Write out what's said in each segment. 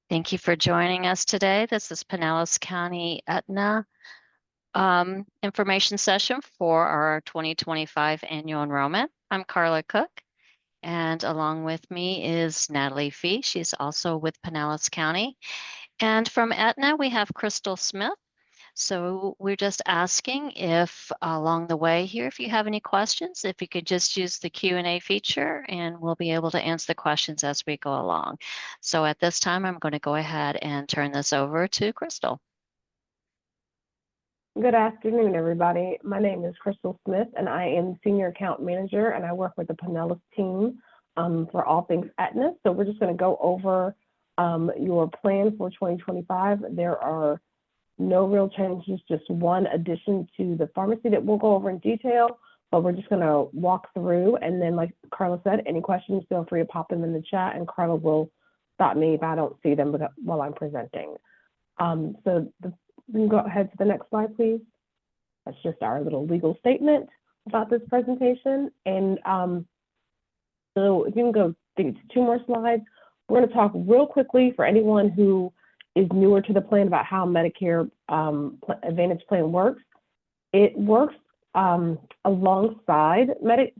Thank you for joining us today. This is Pinellas County Aetna information session for our 2025 annual enrollment. I'm Carla Cook, and along with me is Natalie Fee. She's also with Pinellas County. And from Aetna, we have Crystal Smith. So we're just asking if along the way here, if you have any questions, if you could just use the Q&A feature and we'll be able to answer the questions as we go along. So at this time, I'm going to go ahead and turn this over to Crystal. Good afternoon, everybody. My name is Crystal Smith, and I am Senior Account Manager, and I work with the Pinellas team for all things Aetna. So we're just going to go over your plan for 2025. There are no real changes, just one addition to the pharmacy that we'll go over in detail, but we're just going to walk through. And then, like Carla said, any questions, feel free to pop them in the chat, and Carla will stop me if I don't see them while I'm presenting. We can go ahead to the next slide, please. That's just our little legal statement about this presentation. And so if you can go to 2 more slides, we're going to talk real quickly for anyone who is newer to the plan about how Medicare Advantage plan works. It works alongside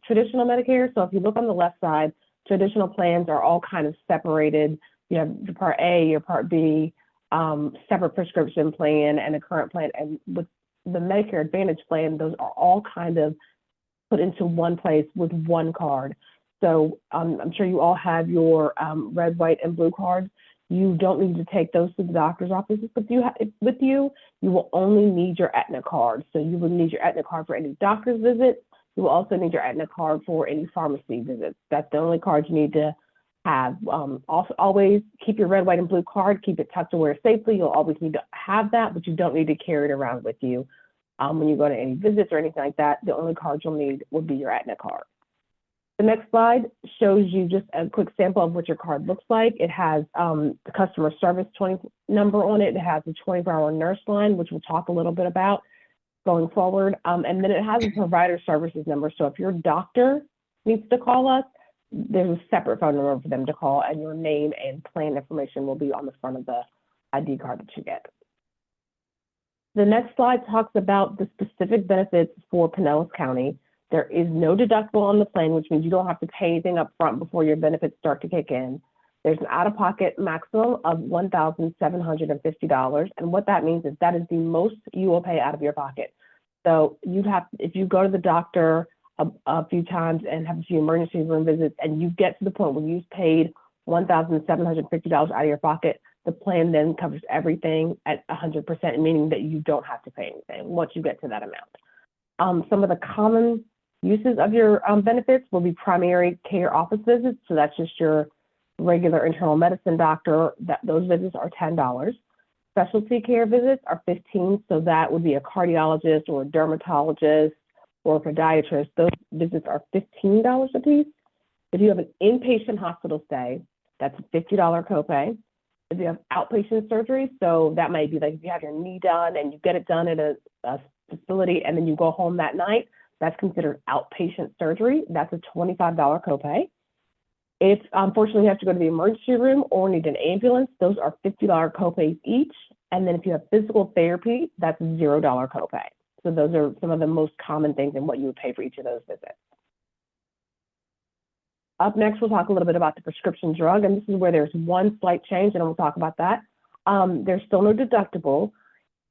traditional Medicare. So if you look on the left side, traditional plans are all kind of separated. You have your Part A, your Part B, separate prescription plan, and a current plan. And with the Medicare Advantage plan, those are all kind of put into one place with one card. So I'm sure you all have your red, white, and blue cards. You don't need to take those to the doctor's offices with you. You will only need your Aetna card. So you will need your Aetna card for any doctor's visit. You will also need your Aetna card for any pharmacy visits. That's the only card you need to have. Also, always keep your red, white, and blue card. Keep it tucked away safely. You'll always need to have that, but you don't need to carry it around with you when you go to any visits or anything like that. The only card you'll need will be your Aetna card. The next slide shows you just a quick sample of what your card looks like. It has the customer service number on it. It has a 24-hour nurse line, which we'll talk a little bit about going forward. And then it has a provider services number. So if your doctor needs to call us, there's a separate phone number for them to call, and your name and plan information will be on the front of the ID card that you get. The next slide talks about the specific benefits for Pinellas County. There is no deductible on the plan, which means you don't have to pay anything up front before your benefits start to kick in. There's an out-of-pocket maximum of $1,750, and what that means is that is the most you will pay out of your pocket. So if you go to the doctor a few times and have a few emergency room visits, and you get to the point where you've paid $1,750 out of your pocket, the plan then covers everything at 100%, meaning that you don't have to pay anything once you get to that amount. Some of the common uses of your benefits will be primary care office visits. So that's just your regular internal medicine doctor. Those visits are $10. Specialty care visits are $15. So that would be a cardiologist or a dermatologist or a podiatrist. Those visits are $15 a piece. If you have an inpatient hospital stay, that's a $50 copay. If you have outpatient surgery, so that might be like if you have your knee done and you get it done at a facility and then you go home that night, that's considered outpatient surgery. That's a $25 copay. If unfortunately you have to go to the emergency room or need an ambulance, those are $50 copays each. And then if you have physical therapy, that's $0 copay. So those are some of the most common things and what you would pay for each of those visits. Up next, we'll talk a little bit about the prescription drug, and this is where there's one slight change, and we'll talk about that. There's still no deductible.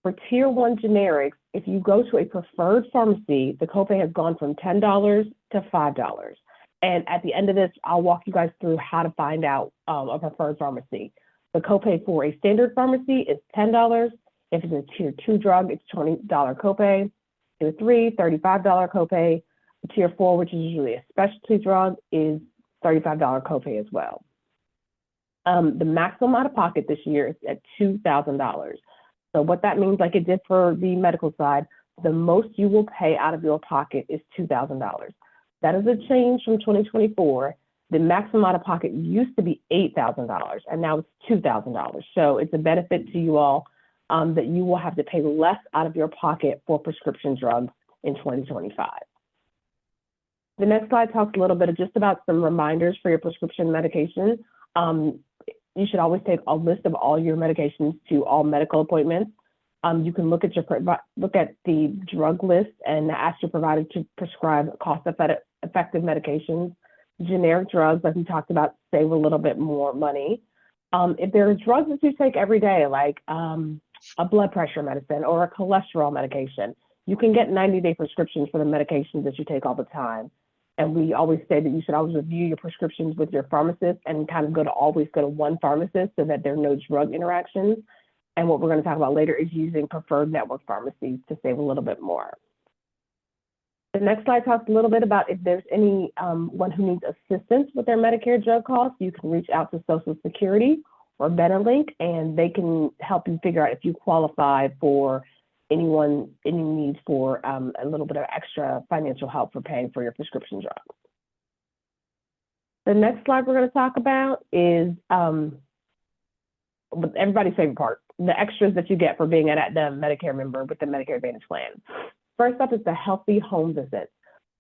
For Tier 1 generics, if you go to a preferred pharmacy, the copay has gone from $10 to $5. And at the end of this, I'll walk you guys through how to find out a preferred pharmacy. The copay for a standard pharmacy is $10. If it's a Tier 2 drug, it's $20 copay. Tier 3, $35 copay. Tier 4, which is usually a specialty drug, is $35 copay as well. The maximum out of pocket this year is at $2,000. So what that means, like it did for the medical side, the most you will pay out of your pocket is $2,000. That is a change from 2024. The maximum out of pocket used to be $8,000, and now it's $2,000. So it's a benefit to you all that you will have to pay less out of your pocket for prescription drugs in 2025. The next slide talks a little bit just about some reminders for your prescription medication. you should always take a list of all your medications to all medical appointments. You can look at the drug list and ask your provider to prescribe cost-effective medications. Generic drugs, like we talked about, save a little bit more money. If there are drugs that you take every day, like a blood pressure medicine or a cholesterol medication, you can get 90-day prescriptions for the medications that you take all the time. And we always say that you should always review your prescriptions with your pharmacist and kind of always go to one pharmacist so that there are no drug interactions. And what we're going to talk about later is using preferred network pharmacies to save a little bit more. The next slide talks a little bit about if there's anyone who needs assistance with their Medicare drug costs, you can reach out to Social Security or BetterLink, and they can help you figure out if you qualify for any need for a little bit of extra financial help for paying for your prescription drugs. The next slide we're going to talk about is everybody's favorite part, the extras that you get for being an Aetna Medicare member with the Medicare Advantage plan. First up is the healthy home visit.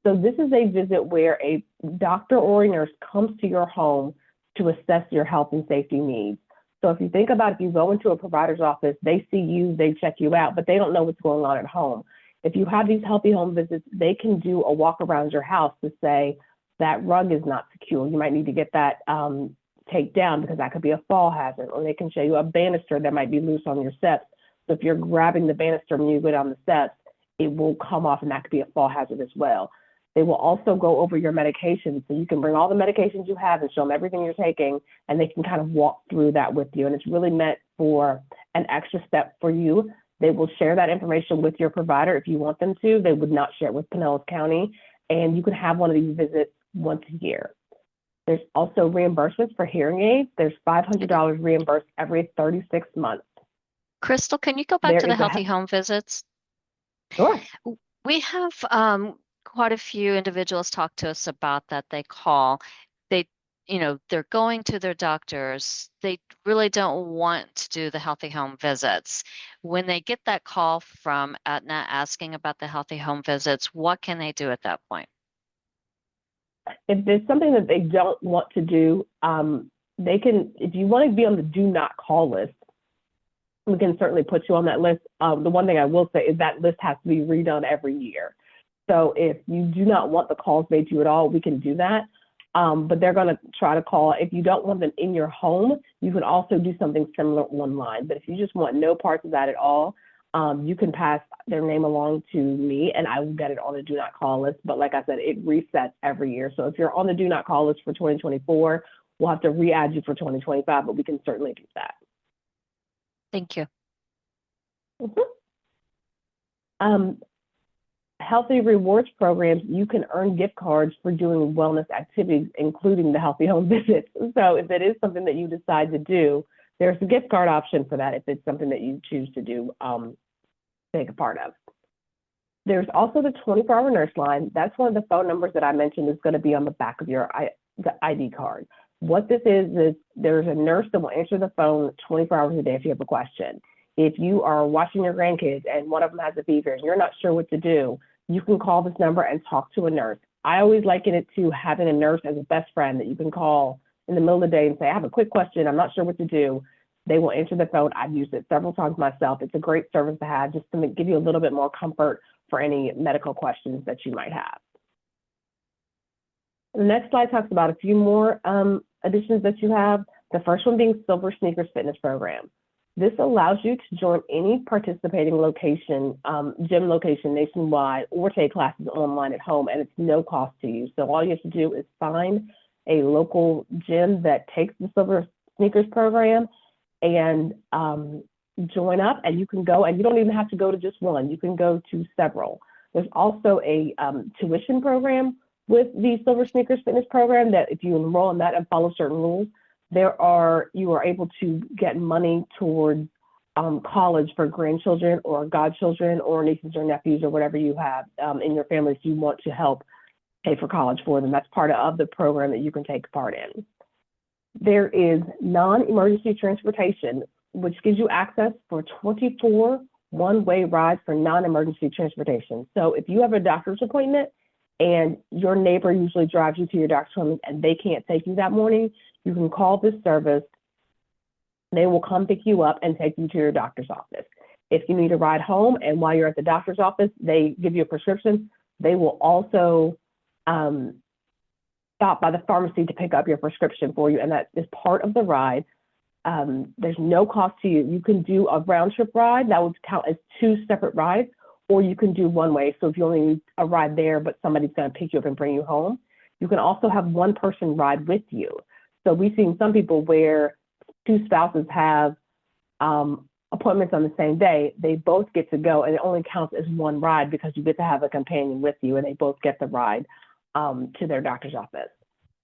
So this is a visit where a doctor or a nurse comes to your home to assess your health and safety needs. So if you think about if you go into a provider's office, they see you, they check you out, but they don't know what's going on at home. If you have these healthy home visits, they can do a walk around your house to say that rug is not secure. You might need to get that take down because that could be a fall hazard, or they can show you a banister that might be loose on your steps. So if you're grabbing the banister when you go down the steps, it will come off and that could be a fall hazard as well. They will also go over your medications. So you can bring all the medications you have and show them everything you're taking, and they can kind of walk through that with you. And it's really meant for an extra step for you. They will share that information with your provider if you want them to. They would not share it with Pinellas County. And you can have one of these visits once a year. There's also reimbursements for hearing aids. There's $500 reimbursed every 36 months. Crystal, can you go back to the healthy home visits? Sure. We have quite a few individuals talk to us about that. They call, they're going to their doctors. They really don't want to do the healthy home visits. When they get that call from Aetna asking about the healthy home visits, what can they do at that point? If there's something that they don't want to do, they can, if you want to be on the do not call list, we can certainly put you on that list. The one thing I will say is that list has to be redone every year. So if you do not want the calls made to you at all, we can do that. But they're going to try to call. If you don't want them in your home, you can also do something similar online. But if you just want no parts of that at all, you can pass their name along to me and I will get it on the do not call list. But like I said, it resets every year. So if you're on the do not call list for 2024, we'll have to re-add you for 2025, but we can certainly do that. Thank you. Healthy rewards programs, you can earn gift cards for doing wellness activities, including the healthy home visits. So if it is something that you decide to do, there's a gift card option for that if it's something that you choose to do, take a part of. There's also the 24-hour nurse line. That's one of the phone numbers that I mentioned is going to be on the back of your the ID card. What this is there's a nurse that will answer the phone 24 hours a day if you have a question. If you are watching your grandkids and one of them has a fever and you're not sure what to do, you can call this number and talk to a nurse. I always liken it to having a nurse as a best friend that you can call in the middle of the day and say, I have a quick question, I'm not sure what to do. They will answer the phone. I've used it several times myself. It's a great service to have just to give you a little bit more comfort for any medical questions that you might have. The next slide talks about a few more additions that you have. The first one being Silver Sneakers Fitness Program. This allows you to join any participating location, gym location nationwide, or take classes online at home, and it's no cost to you. So all you have to do is find a local gym that takes the Silver Sneakers program and join up, and you can go, and you don't even have to go to just one. You can go to several. There's also a tuition program with the Silver Sneakers Fitness program that if you enroll in that and follow certain rules, you are able to get money towards college for grandchildren or godchildren or nieces or nephews or whatever you have in your family if you want to help pay for college for them. That's part of the program that you can take part in. There is non-emergency transportation, which gives you access for 24 one-way rides for non-emergency transportation. So if you have a doctor's appointment and your neighbor usually drives you to your doctor's appointment and they can't take you that morning, you can call this service They will come pick you up and take you to your doctor's office. If you need a ride home and while you're at the doctor's office, they give you a prescription, they will also stop by the pharmacy to pick up your prescription for you, and that is part of the ride. There's no cost to you. You can do a round trip ride that would count as 2 separate rides, or you can do one way. So if you only need a ride there, but somebody's going to pick you up and bring you home, you can also have one person ride with you. So we've seen some people where 2 spouses have appointments on the same day. They both get to go, and it only counts as one ride because you get to have a companion with you, and they both get the ride to their doctor's office.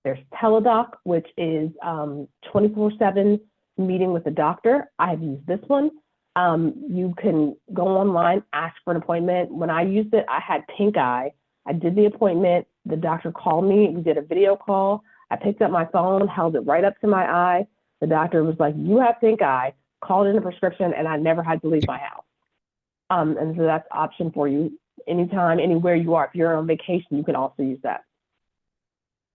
There's Teledoc, which is 24/7 meeting with the doctor. I have used this one. You can go online, ask for an appointment. When I used it, I had pink eye. I did the appointment. The doctor called me. We did a video call. I picked up my phone, held it right up to my eye. The doctor was like, "You have pink eye," called in a prescription, and I never had to leave my house. And so that's an option for you anytime, anywhere you are. If you're on vacation, you can also use that.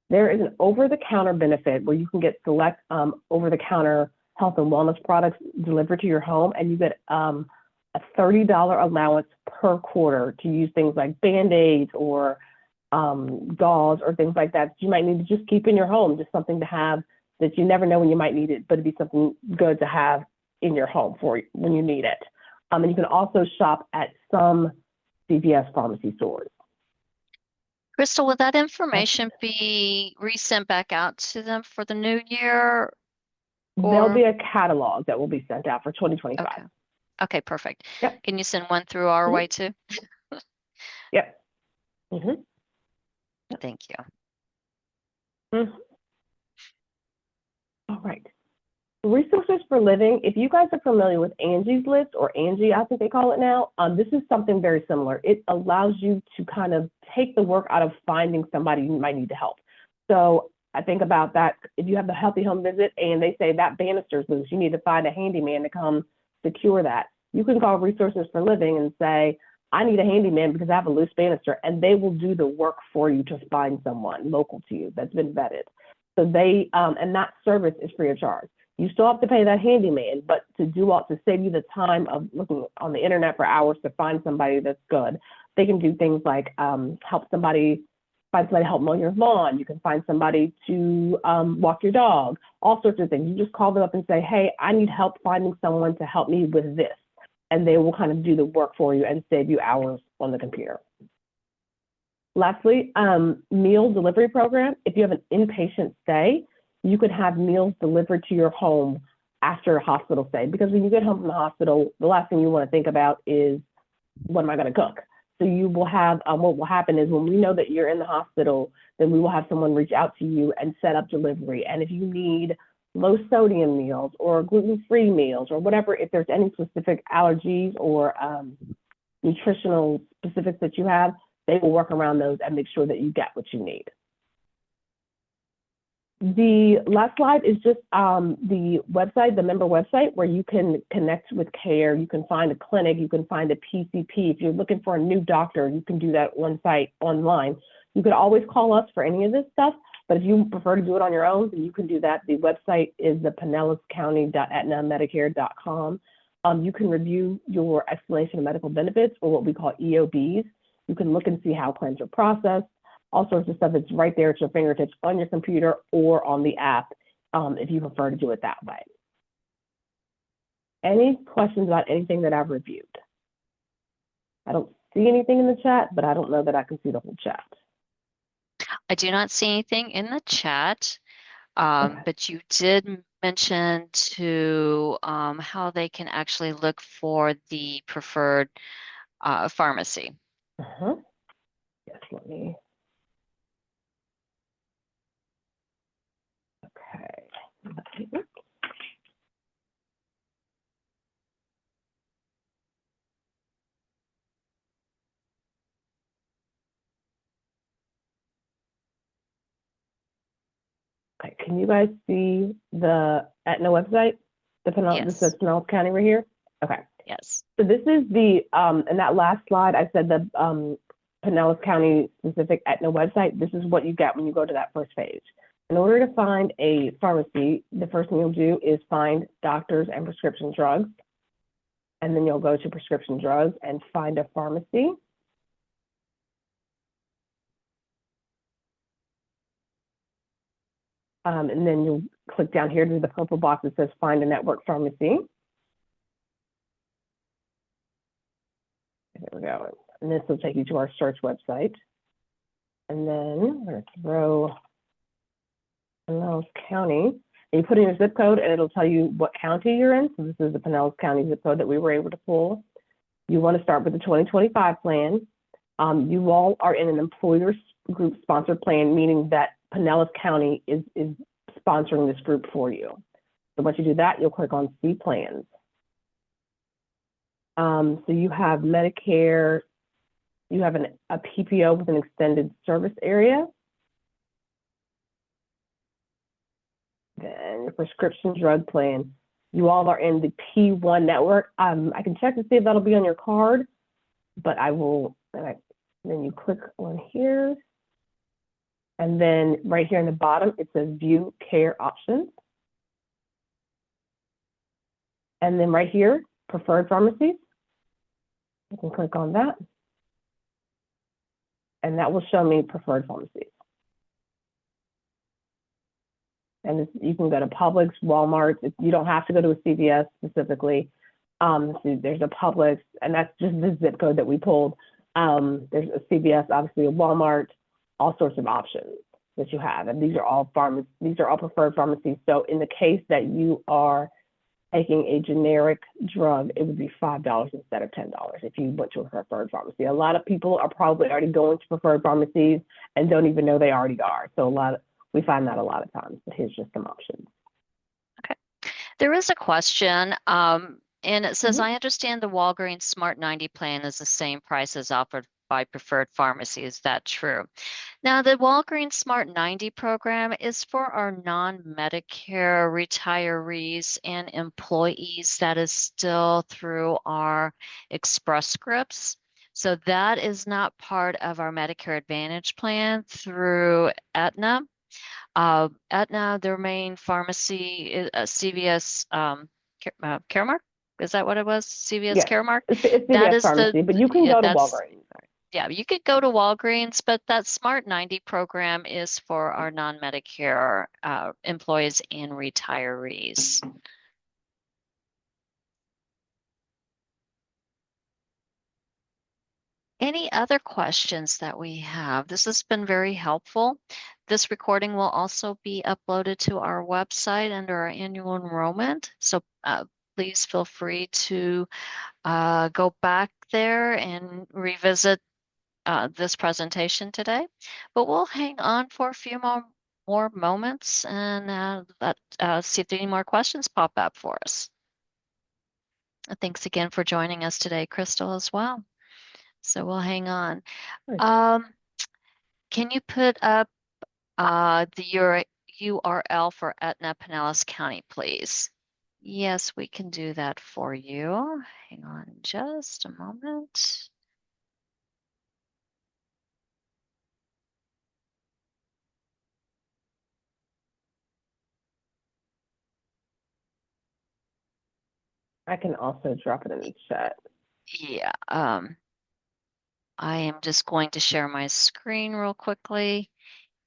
There is an over-the-counter benefit where you can get select over-the-counter health and wellness products delivered to your home, and you get a $30 allowance per quarter to use things like Band-Aids or gauze or things like that you might need to just keep in your home, just something to have that you never know when you might need it, but it'd be something good to have in your home for you when you need it. And you can also shop at some CVS pharmacy stores. Crystal, will that information be resent back out to them for the new year? There'll be a catalog that will be sent out for 2025. Okay. Okay, perfect. Yep. Can you send one through our way too? Yep. Thank you. All right. Resources for living. If you guys are familiar with Angie's List, or Angie, I think they call it now, this is something very similar. It allows you to kind of take the work out of finding somebody you might need to help. So I think about that. If you have the healthy home visit and they say that banister's loose, you need to find a handyman to come secure that. You can call Resources for Living and say, "I need a handyman because I have a loose banister," and they will do the work for you to find someone local to you that's been vetted. So they, and that service is free of charge. You still have to pay that handyman, but to save you the time of looking on the internet for hours to find somebody that's good, they can do things like find somebody to help mow your lawn. You can find somebody to walk your dog, all sorts of things. You just call them up and say, "Hey, I need help finding someone to help me with this." And they will kind of do the work for you and save you hours on the computer. Lastly, meal delivery program. If you have an inpatient stay, you could have meals delivered to your home after a hospital stay, because when you get home from the hospital, the last thing you want to think about is, what am I going to cook? So you will have, what will happen is when we know that you're in the hospital, then we will have someone reach out to you and set up delivery. And if you need low sodium meals or gluten-free meals or whatever, if there's any specific allergies or nutritional specifics that you have, they will work around those and make sure that you get what you need. The last slide is just the website, the member website, where you can connect with care. You can find a clinic, you can find a PCP. If you're looking for a new doctor, you can do that on site online. You could always call us for any of this stuff, but if you prefer to do it on your own, then you can do that. The website is the pinellascounty.aetnamedicare.com. You can review your explanation of medical benefits, or what we call EOBs. You can look and see how claims are processed. All sorts of stuff that's right there at your fingertips on your computer or on the app, if you prefer to do it that way. Any questions about anything that I've reviewed? I don't see anything in the chat, but I don't know that I can see the whole chat. I do not see anything in the chat, Okay. but you did mention to how they can actually look for the preferred pharmacy. Yes, let me. Okay. Okay, can you guys see the Aetna website? This says Pinellas County right here? Okay. Yes. So this is the, in that last slide, I said the Pinellas County specific Aetna website. This is what you get when you go to that first page. In order to find a pharmacy, the first thing you'll do is find doctors and prescription drugs. And then you'll go to prescription drugs and find a pharmacy. And then you'll click down here to the purple box that says find a network pharmacy. There we go. And this will take you to our search website. And then we're going to throw Pinellas County. And you put in your zip code and it'll tell you what county you're in. So this is the Pinellas County zip code that we were able to pull. You want to start with the 2025 plan. You all are in an employer group sponsored plan, meaning that Pinellas County is sponsoring this group for you. So once you do that, you'll click on See Plans. So you have Medicare, you have a PPO with an extended service area. Then your prescription drug plan. You all are in the P1 network. I can check to see if that'll be on your card, but I will, then you click on here. And then right here in the bottom, it says View Care Options. And then right here, Preferred Pharmacies. You can click on that. And that will show me preferred pharmacies. And you can go to Publix, Walmart. You don't have to go to a CVS specifically. So there's a Publix, and that's just the zip code that we pulled. There's a CVS, obviously a Walmart, all sorts of options that you have. And these are all preferred pharmacies. So in the case that you are taking a generic drug, it would be $5 instead of $10 if you went to a preferred pharmacy. A lot of people are probably already going to preferred pharmacies and don't even know they already are. So we find that a lot of times, but here's just some options. Okay. There is a question, and it says, I understand the Walgreens Smart 90 plan is the same price as offered by preferred pharmacy. Is that true? Now, the Walgreens Smart 90 program is for our non-Medicare retirees and employees that is still through our Express Scripts. So that is not part of our Medicare Advantage plan through Aetna. Aetna, their main pharmacy is CVS Caremark. Is that what it was? CVS Yes, Caremark? it's CVS pharmacy, but you can go to Walgreens. Yeah, you could go to Walgreens, but that Smart 90 program is for our non-Medicare employees and retirees. Any other questions that we have? This has been very helpful. This recording will also be uploaded to our website under our annual enrollment. So please feel free to go back there and revisit this presentation today, but we'll hang on for a few more moments and see if any more questions pop up for us. Thanks again for joining us today, Crystal, as well. So we'll hang on. Can you put up the URL for Aetna Pinellas County, please? Yes, we can do that for you. Hang on just a moment. I can also drop it in the chat. Yeah, I am just going to share my screen real quickly,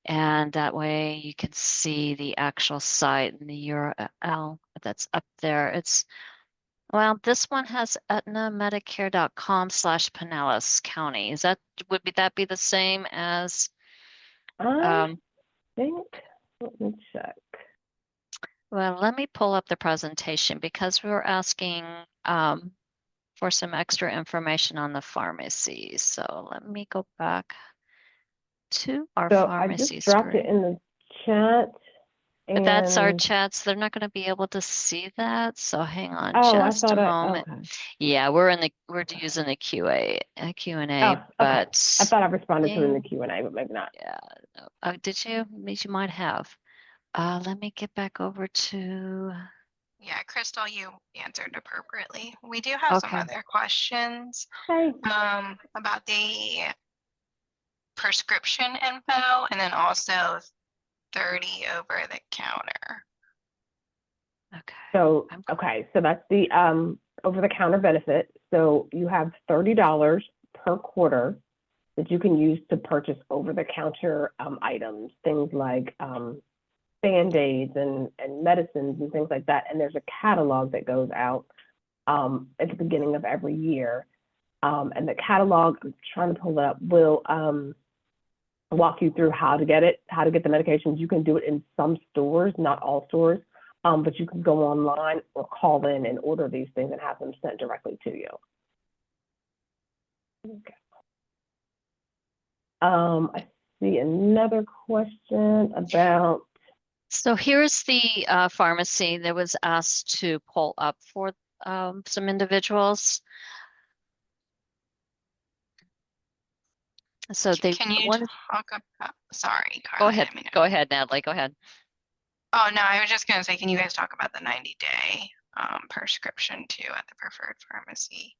and that way you can see the actual site and the URL that's up there. Well, this one has aetnamedicare.com/Pinellas County. Would that be the same as? I think, let me check. Well, let me pull up the presentation because we were asking for some extra information on the pharmacy. So let me go back to our pharmacy I just dropped it in the chat. And that's our chats. They're not going to be able to see that. So hang on just a moment. Okay. Yeah, we're using the Q&A, but I thought I responded to it in the Q&A, but maybe not. Yeah. Did you? You might have. Let me get back over to. Yeah, Crystal, you answered appropriately. We do have some other questions about the prescription info, and then also 30 over the counter. Okay. So, I'm- okay, so that's the over-the-counter benefit. So you have $30 per quarter that you can use to purchase over-the-counter items, things like Band-Aids and medicines and things like that. And there's a catalog that goes out at the beginning of every year. And the catalog, I'm trying to pull it up, will walk you through how to get it, how to get the medications. You can do it in some stores, not all stores, but you can go online or call in and order these things and have them sent directly to you. Okay. I see another question about. So here's the pharmacy that was asked to pull up for some individuals. So they Can you wanted, talk about, sorry, go Carla, I ahead, didn't mean to- go ahead, Natalie, go ahead. Oh, no, I was just gonna say, can you guys talk about the 90-day prescription too at the preferred pharmacy?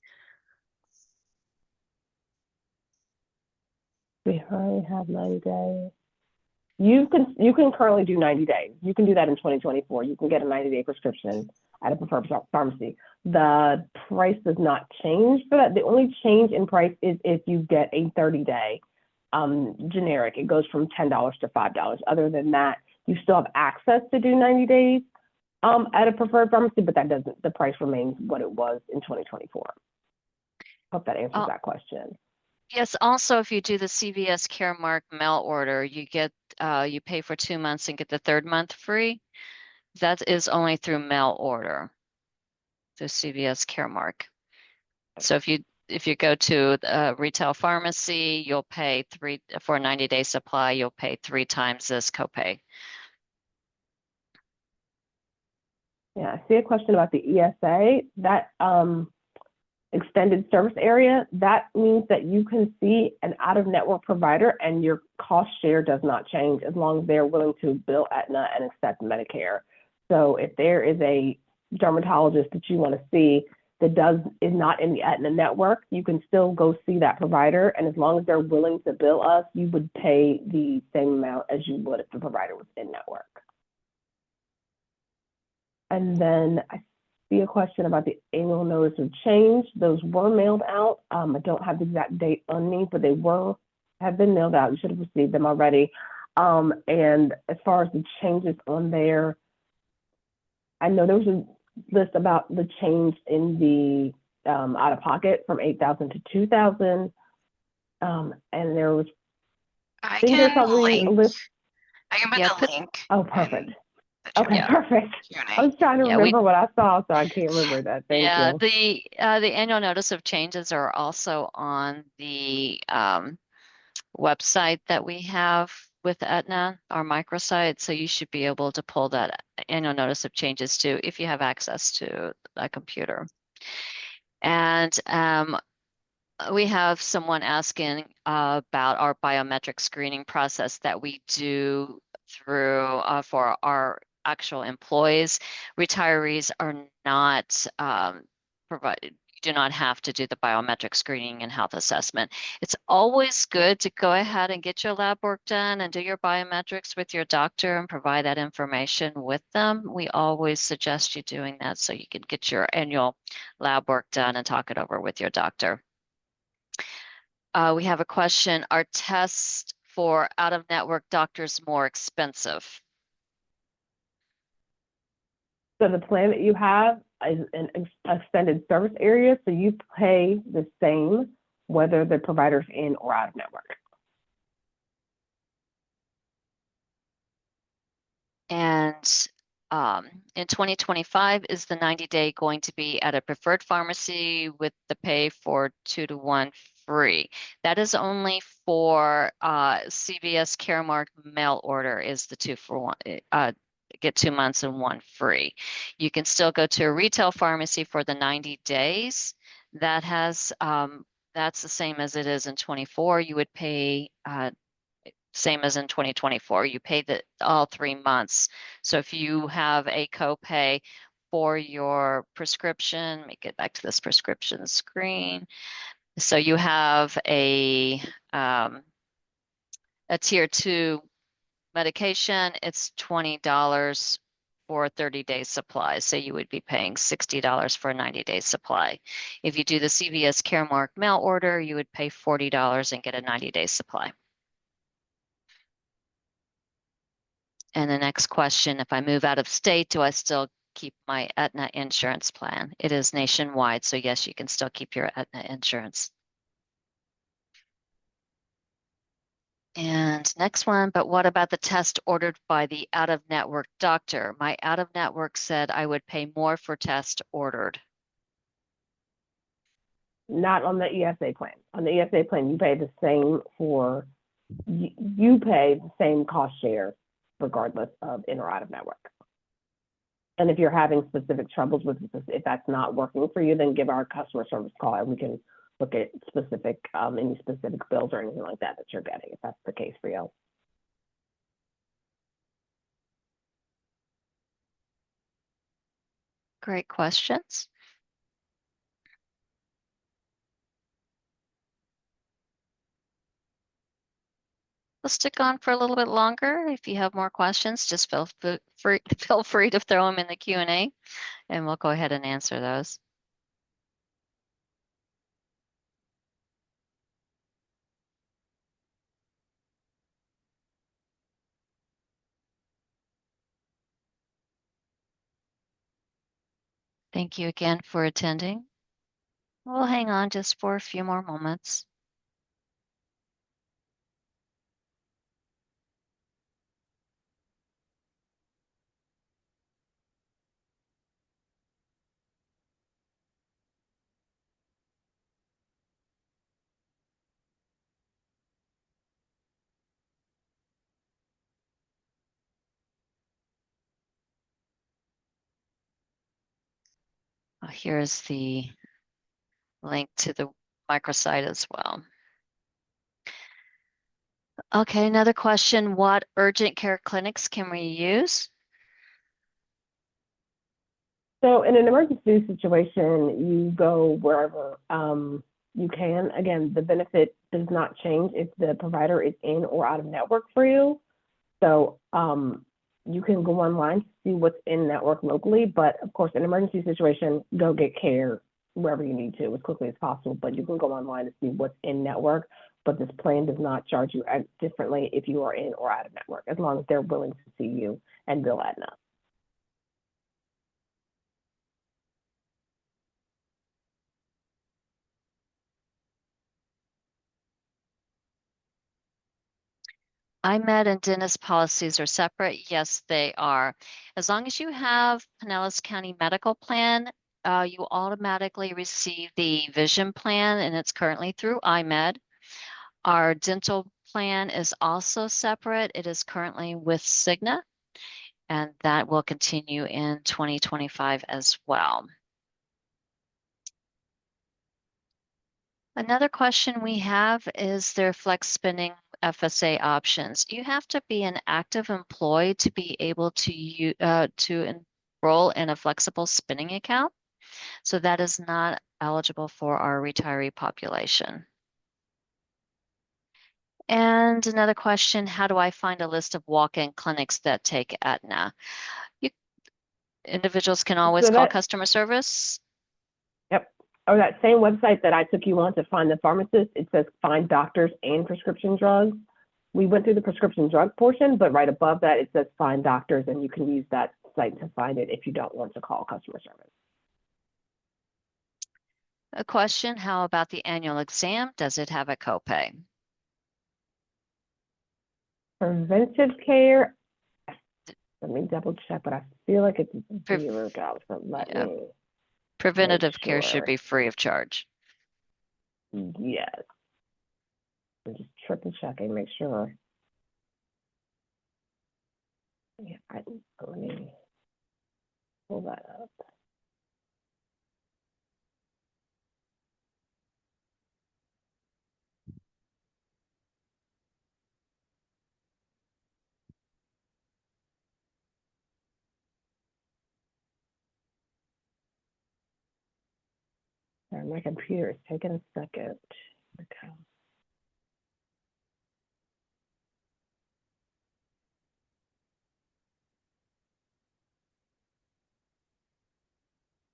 We already have 90 days. You can currently do 90 days. You can do that in 2024. You can get a 90-day prescription at a preferred pharmacy. The price does not change for that. The only change in price is if you get a 30-day generic. It goes from $10 to $5. Other than that, you still have access to do 90 days at a preferred pharmacy, but that doesn't. The price remains what it was in 2024. Hope that answers that question. Yes, also if you do the CVS Caremark mail order, you get you pay for 2 months and get the third month free. That is only through mail order, through CVS Caremark. So if you go to a retail pharmacy, you'll pay for a 90-day supply, you'll pay 3 times this copay. Yeah, I see a question about the ESA. That extended service area, that means that you can see an out-of-network provider and your cost share does not change as long as they're willing to bill Aetna and accept Medicare. So if there is a dermatologist that you want to see that is not in the Aetna network, you can still go see that provider. And as long as they're willing to bill us, you would pay the same amount as you would if the provider was in network. And then I see a question about the annual notice of change. Those were mailed out. I don't have the exact date on me, but they have been mailed out. You should have received them already. And as far as the changes on there, I know there was a list about the change in the out of pocket from $8,000 to $2,000. And there was, I think there's can probably a link. list. I can put Yeah, the link. Oh, perfect. in the Okay, chat. perfect. Q&A. I was trying to Yeah, we- remember what I saw, so I can't remember that. Thank Yeah, you. the annual notice of changes are also on the website that we have with Aetna, our microsite. So you should be able to pull that annual notice of changes too if you have access to a computer. And we have someone asking about our biometric screening process that we do through for our actual employees. Retirees are not provided. Do not have to do the biometric screening and health assessment. It's always good to go ahead and get your lab work done and do your biometrics with your doctor and provide that information with them. We always suggest you doing that so you can get your annual lab work done and talk it over with your doctor. We have a question, are tests for out-of-network doctors more expensive? So the plan that you have is an extended service area, so you pay the same whether the provider's in or out of network. And in 2025, is the 90-day going to be at a preferred pharmacy with the pay for 2-to-1 free? That is only for CVS Caremark mail order is the 2-for-1. Get 2 months and 1 free. You can still go to a retail pharmacy for the 90 days. That has that's the same as it is in 24. You would pay same as in 2024. You pay all 3 months. So if you have a copay for your prescription, let me get back to this prescription screen. So you have a tier 2 medication, it's $20 for a 30-day supply. So you would be paying $60 for a 90-day supply. If you do the CVS Caremark mail order, you would pay $40 and get a 90-day supply. And the next question, if I move out of state, do I still keep my Aetna insurance plan? It is nationwide, so yes, you can still keep your Aetna insurance. And next one, but what about the test ordered by the out-of-network doctor? My out-of-network said I would pay more for test ordered. Not on the ESA plan. On the ESA plan, you pay the same for, you pay the same cost share regardless of in or out of network. And if you're having specific troubles with this, if that's not working for you, then give our customer service call and we can look at specific, any specific bills or anything like that that you're getting, if that's the case for you. Great questions. We'll stick on for a little bit longer. If you have more questions, just feel free to throw them in the Q&A and we'll go ahead and answer those. Thank you again for attending. We'll hang on just for a few more moments. Here's the link to the microsite as well. Okay, another question. What urgent care clinics can we use? So in an emergency situation, you go wherever you can. Again, the benefit does not change if the provider is in or out of network for you. So you can go online to see what's in network locally, but of course, in an emergency situation, go get care wherever you need to as quickly as possible, but you can go online to see what's in network, but this plan does not charge you differently if you are in or out of network, as long as they're willing to see you and bill Aetna. IMED and dentist policies are separate. Yes, they are. As long as you have Pinellas County Medical Plan, you automatically receive the vision plan, and it's currently through IMED. Our dental plan is also separate. It is currently with Cigna, and that will continue in 2025 as well. Another question we have is their flex spending FSA options. You have to be an active employee to be able to enroll in a flexible spending account. So that is not eligible for our retiree population. And another question, how do I find a list of walk-in clinics that take Aetna? Individuals can always call customer service. Yep. Or that same website that I took you on to find the pharmacist, it says find doctors and prescription drugs. We went through the prescription drug portion, but right above that, it says find doctors, and you can use that site to find it if you don't want to call customer service. A question, how about the annual exam? Does it have a copay? Preventive care, let me double check, but I feel like it's $0, so let me. Preventative care should be free of charge. Yes. I'm just triple checking, make sure. Yeah, let me pull that up. Sorry, my computer is taking a second. Okay.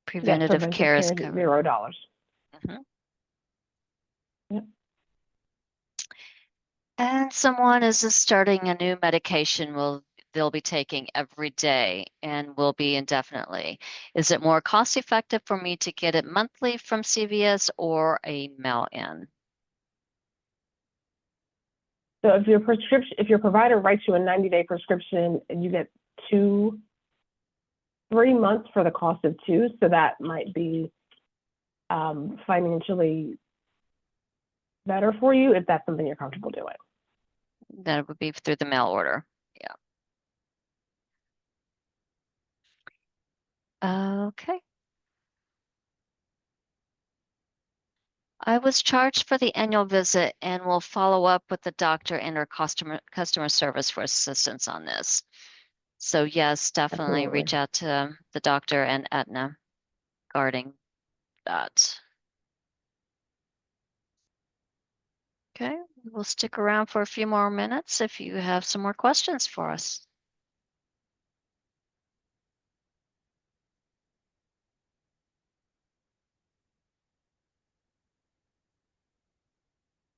Preventative care is care, covered. $0. Mhm. Yep. And someone is just starting a new medication they'll be taking every day and will be indefinitely. Is it more cost effective for me to get it monthly from CVS or a mail-in? So if if your provider writes you a 90-day prescription and you get 3 months for the cost of 2, so that might be financially better for you if that's something you're comfortable doing. That would be through the mail order. Yeah. Okay. I was charged for the annual visit and will follow up with the doctor and our customer service for assistance on this. So yes, definitely Absolutely. reach out to the doctor and Aetna regarding that. Okay, we'll stick around for a few more minutes if you have some more questions for us.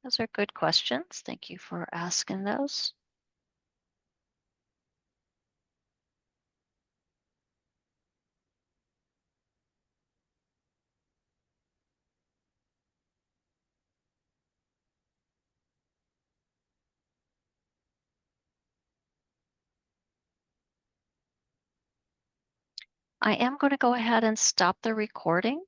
Those are good questions. Thank you for asking those. I am going to go ahead and stop the recording.